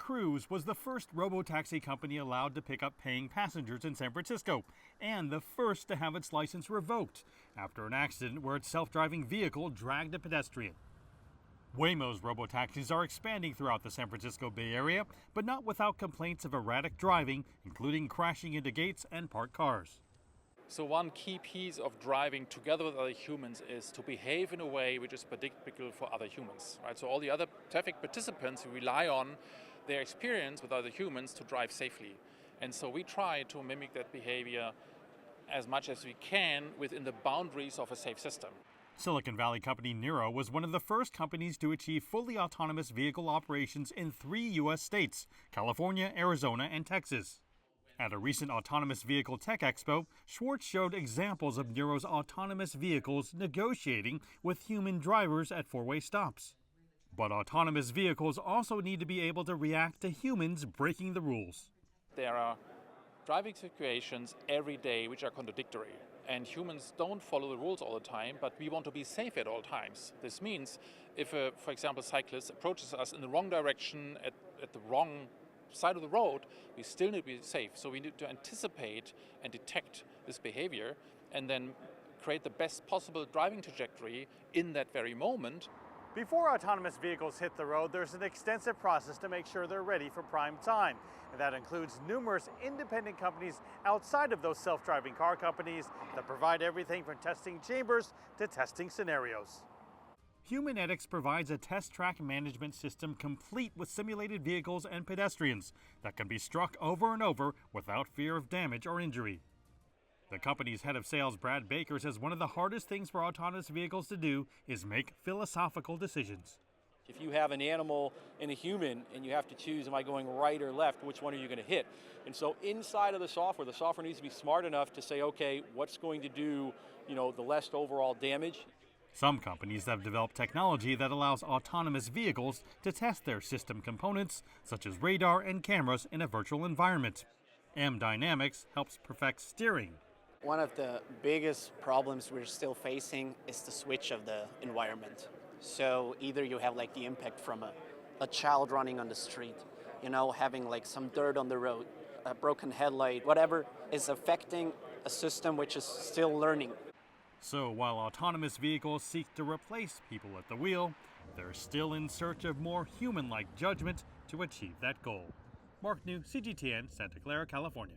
Cruise was the first robotaxi company allowed to pick up paying passengers in San Francisco, and the first to have its license revoked after an accident where its self-driving vehicle dragged a pedestrian. Waymo's robotaxis are expanding throughout the San Francisco Bay Area, but not without complaints of erratic driving, including crashing into gates and parked cars. So one key piece of driving together with other humans is to behave in a way which is predictable for other humans, right? So all the other traffic participants rely on their experience with other humans to drive safely. And so we try to mimic that behavior as much as we can within the boundaries of a safe system. Silicon Valley company Niro was one of the first companies to achieve fully autonomous vehicle operations in 3 U.S. states: California, Arizona, and Texas. At a recent Autonomous Vehicle Tech Expo, Schwartz showed examples of Niro's autonomous vehicles negotiating with human drivers at four-way stops. But autonomous vehicles also need to be able to react to humans breaking the rules. There are driving situations every day which are contradictory, and humans don't follow the rules all the time, but we want to be safe at all times. This means if, for example, a cyclist approaches us in the wrong direction at the wrong side of the road, we still need to be safe. So we need to anticipate and detect this behavior and then create the best possible driving trajectory in that very moment. Before autonomous vehicles hit the road, there's an extensive process to make sure they're ready for prime time. And that includes numerous independent companies outside of those self-driving car companies that provide everything from testing chambers to testing scenarios. Humanetics provides a test track management system complete with simulated vehicles and pedestrians that can be struck over and over without fear of damage or injury. The company's head of sales, Brad Baker, says one of the hardest things for autonomous vehicles to do is make philosophical decisions. If you have an animal and a human and you have to choose, am I going right or left, which one are you going to hit? And so inside of the software needs to be smart enough to say, okay, what's going to do, the less overall damage? Some companies have developed technology that allows autonomous vehicles to test their system components, such as radar and cameras, in a virtual environment. M-Dynamics helps perfect steering. One of the biggest problems we're still facing is the switch of the environment. So either you have the impact from a child running on the street, having some dirt on the road, a broken headlight, whatever is affecting a system which is still learning. So while autonomous vehicles seek to replace people at the wheel, they're still in search of more human-like judgment to achieve that goal. Mark New, CGTN, Santa Clara, California.